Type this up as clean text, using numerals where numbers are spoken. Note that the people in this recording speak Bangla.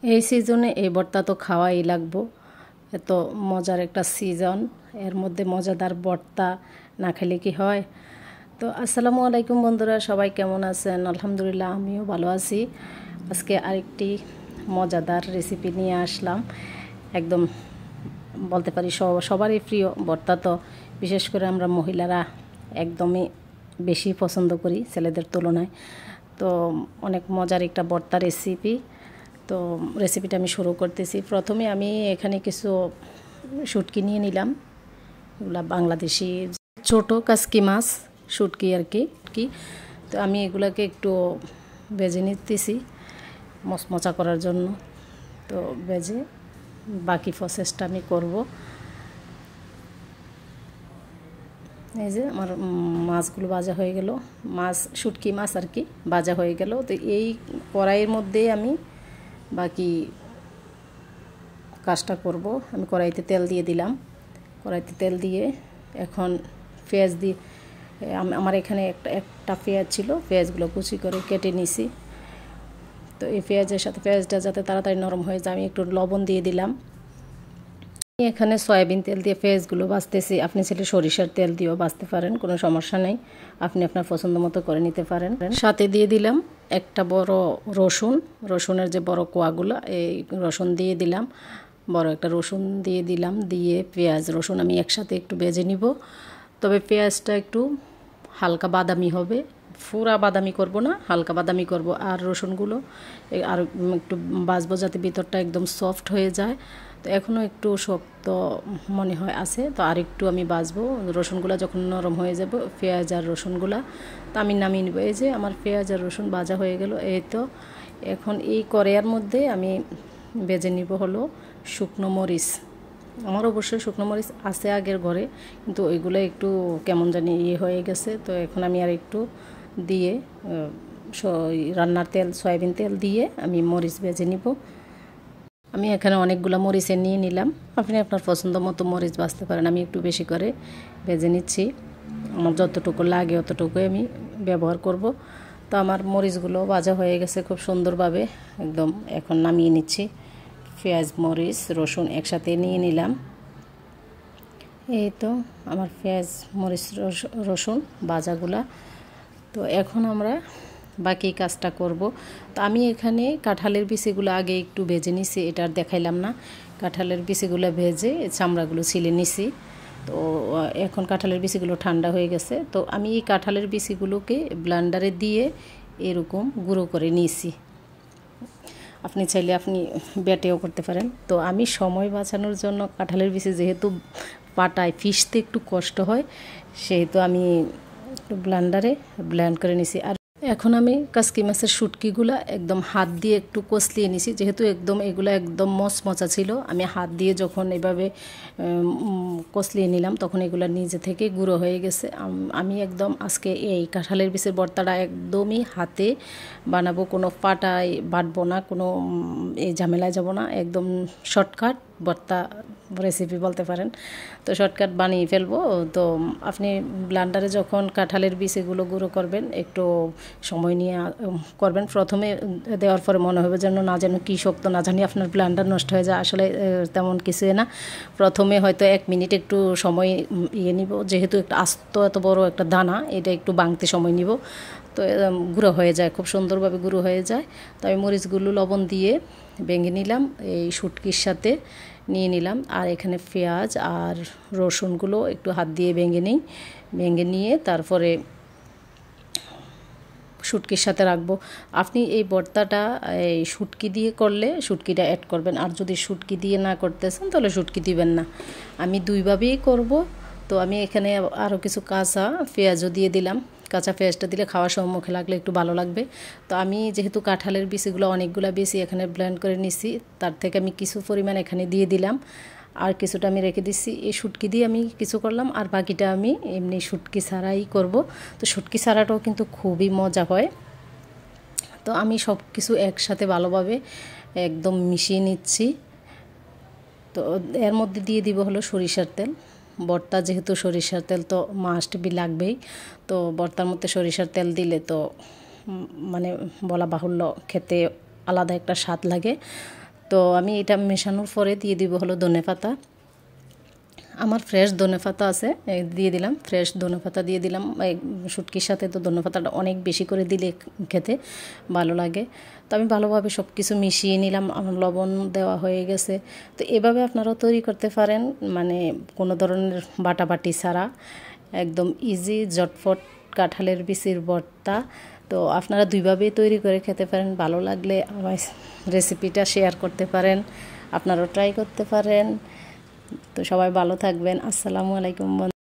এই সিজনে এই ভর্তা তো খাওয়াই লাগবো। এত মজার একটা সিজন, এর মধ্যে মজাদার ভর্তা না খেলে কি হয়। তো আসসালামু আলাইকুম বন্ধুরা, সবাই কেমন আছেন? আলহামদুলিল্লাহ, আমিও ভালো আছি। আজকে আরেকটি মজাদার রেসিপি নিয়ে আসলাম। একদম বলতে পারি সবারই প্রিয় ভর্তা। তো বিশেষ করে আমরা মহিলারা একদমই বেশি পছন্দ করি ছেলেদের তুলনায়। তো অনেক মজার একটা ভর্তা রেসিপি। তো রেসিপিটা আমি শুরু করতেছি। প্রথমে আমি এখানে কিছু শুটকি নিয়ে নিলাম। এগুলা বাংলাদেশি ছোট কাসকি মাছ, শুটকি আর কি। তো আমি এগুলাকে একটু ভেজে নিতেছি মচমচা করার জন্য। তো ভেজে বাকি প্রসেসটা আমি করব। এই যে আমার মাছগুলো ভাজা হয়ে গেল, শুটকি মাছ আর কি ভাজা হয়ে গেল। তো এই কড়াইয়ের মধ্যেই আমি বাকি কাজটা করব। আমি কড়াইতে তেল দিয়ে দিলাম। কড়াইতে তেল দিয়ে এখন পেঁয়াজ দিয়ে, আমার এখানে একটা পেঁয়াজ ছিল, পেঁয়াজগুলো কুচি করে কেটে নিছি। তো এই পেঁয়াজের সাথে পেঁয়াজটা যাতে তাড়াতাড়ি নরম হয়ে যায়, আমি একটু লবণ দিয়ে দিলাম। এখানে সয়াবিন তেল দিয়ে পেঁয়াজগুলো ভাজতেছি। আপনি চাইলে সরিষার তেল দিয়েও ভাজতে পারেন, কোনো সমস্যা নেই। আপনি আপনার পছন্দ মতো করে নিতে পারেন। সাথে দিয়ে দিলাম একটা বড় রসুনের যে বড় কোয়াগুলো, এই রসুন দিয়ে দিলাম। বড় একটা রসুন দিয়ে দিলাম। দিয়ে পেঁয়াজ রসুন আমি একসাথে একটু ভেজে নিব। তবে পেঁয়াজটা একটু হালকা বাদামি হবে, পুরা বাদামি করব না, হালকা বাদামি করব। আর রসুনগুলো আর একটু ভাজবো যাতে ভিতরটা একদম সফট হয়ে যায়। তো এখনও একটু শক্ত মনে হয় আছে, তো আর একটু আমি ভাজবো। রসুনগুলো যখন নরম হয়ে যাব, পেঁয়াজ আর রসুনগুলো, তো আমি নামিয়ে নেব। এই যে আমার পেঁয়াজ আর রসুন ভাজা হয়ে গেল। এই তো এখন এই কড়াইয়ের মধ্যে আমি ভেজে নিব হলো শুকনো মরিচ। আমার অবশ্যই শুকনো মরিচ আছে আগের ঘরে, কিন্তু ওইগুলো একটু কেমন জানি হয়ে গেছে। তো এখন আমি আর একটু দিয়ে রান্নার তেল, সয়াবিন তেল দিয়ে আমি মরিচ ভেজে নিব। আমি এখানে অনেকগুলো মরিচে নিয়ে নিলাম। আপনি আপনার পছন্দ মতো মরিচ ভাজতে পারেন। আমি একটু বেশি করে ভেজে নিচ্ছি, আমার যতটুকু লাগে অতটুকুই আমি ব্যবহার করব। তো আমার মরিচগুলো ভাজা হয়ে গেছে খুব সুন্দরভাবে একদম। এখন নামিয়ে নিচ্ছি। পেঁয়াজ মরিচ রসুন একসাথে নিয়ে নিলাম। এই তো আমার পেঁয়াজ মরিচ রসুন ভাজাগুলা। তো এখন আমরা বাকি কাজটা করব। তো আমি এখানে কাঁঠালের বিচিগুলো আগে একটু ভেজে নিছি, এটা আর দেখাইলাম না। কাঁঠালের বিচিগুলো ভেজে চামড়াগুলো ছিলে নিছি। তো এখন কাঁঠালের বিচিগুলো ঠান্ডা হয়ে গেছে। তো আমি এই কাঁঠালের বিচিগুলোকে ব্লেন্ডারে দিয়ে এরকম গুঁড়ো করে নিয়েছি। আপনি চাইলে আপনি বেটেও করতে পারেন। তো আমি সময় বাঁচানোর জন্য কাঁঠালের বিচি যেহেতু পাটায় পিষতে একটু কষ্ট হয়, সেহেতু আমি একটু ব্লেন্ডারে ব্লেন্ড করে নিছি। আর এখন আমি কাসকি মাছের শুটকিগুলো একদম হাত দিয়ে একটু কষলিয়ে নিছি, যেহেতু একদম এগুলো একদম মচমচা ছিল। আমি হাত দিয়ে যখন এভাবে কষলিয়ে নিলাম, তখন এগুলো নিজে থেকে গুঁড়ো হয়ে গেছে। আমি একদম আজকে এই কাঁঠালের বিচের ভর্তাটা একদমই হাতে বানাবো, কোনো পাটায় বাটবো না, কোনো এই ঝামেলায় যাব না। একদম শর্টকাট ভর্তা রেসিপি বলতে পারেন। তো শর্টকাট বানিয়ে ফেলবো। তো আপনি ব্লেন্ডারে যখন কাঁঠালের বিচিগুলো গুঁড়ো করবেন, একটু সময় নিয়ে করবেন। প্রথমে দেওয়ার পরে মনে হবে যেন না যেন কী শক্ত, না জানি আপনার ব্লেন্ডার নষ্ট হয়ে যায়। আসলে তেমন কিছুই না। প্রথমে হয়তো 1 মিনিট একটু সময় নিব, যেহেতু একটা আস্ত এত বড় একটা দানা, এটা একটু ভাঙতে সময় নিব। তো গুঁড়ো হয়ে যায়, খুব সুন্দরভাবে গুঁড়ো হয়ে যায়। তো আমি মরিচগুলো লবণ দিয়ে ভেঙে নিলাম, এই শুটকির সাথে নিয়ে নিলাম। আর এখানে পেঁয়াজ আর রসুনগুলো একটু হাত দিয়ে ভেঙে নিয়ে তারপরে শুটকির সাথে রাখবো। আপনি এই ভর্তাটা এই শুটকি দিয়ে করলে শুটকিটা অ্যাড করবেন, আর যদি শুটকি দিয়ে না করতেছেন তাহলে শুটকি দিবেন না। আমি দুইভাবেই করব। তো আমি এখানে আরও কিছু কাঁচা পেঁয়াজও দিয়ে দিলাম। কাঁচা পেঁয়াজটা দিলে খাওয়ার সময় মুখে লাগলে একটু ভালো লাগবে। তো আমি যেহেতু কাঁঠালের বিচিগুলো অনেকগুলো বেশি এখানে ব্লেন্ড করে নিছি, তার থেকে আমি কিছু পরিমাণ এখানে দিয়ে দিলাম, আর কিছুটা আমি রেখে দিচ্ছি। এই শুটকি দিয়ে আমি কিছু করলাম, আর বাকিটা আমি এমনি শুটকি ছাড়াই করব। তো শুটকি ছাড়াটাও কিন্তু খুবই মজা হয়। তো আমি সব কিছু একসাথে ভালোভাবে একদম মিশিয়ে নিচ্ছি। তো এর মধ্যে দিয়ে দিব হলো সরিষার তেল। ভর্তা যেহেতু সরিষার তেল তো মাস্ট বি লাগবেই। তো ভর্তার মধ্যে সরিষার তেল দিলে তো মানে বলা বাহুল্য, খেতে আলাদা একটা স্বাদ লাগে। তো আমি এটা মেশানোর পরে দিয়ে দিব হলো ধনেপাতা। আমার ফ্রেশ ধনেপাতা আছে, দিয়ে দিলাম, ফ্রেশ ধনেপাতা দিয়ে দিলাম। এই শুটকির সাথে তো ধনেপাতাটা অনেক বেশি করে দিলে খেতে ভালো লাগে। তো আমি ভালোভাবে সব কিছু মিশিয়ে নিলাম, আমার লবণ দেওয়া হয়ে গেছে। তো এভাবে আপনারাও তৈরি করতে পারেন, মানে কোনো ধরনের বাটাবাটি ছাড়া, একদম ইজি ঝটফট কাঁঠালের বিচির ভর্তা। তো আপনারা দুইভাবেই তৈরি করে খেতে পারেন। ভালো লাগলে আমার রেসিপিটা শেয়ার করতে পারেন, আপনারাও ট্রাই করতে পারেন। তো সবাই ভালো থাকবেন। আসসালামু আলাইকুম।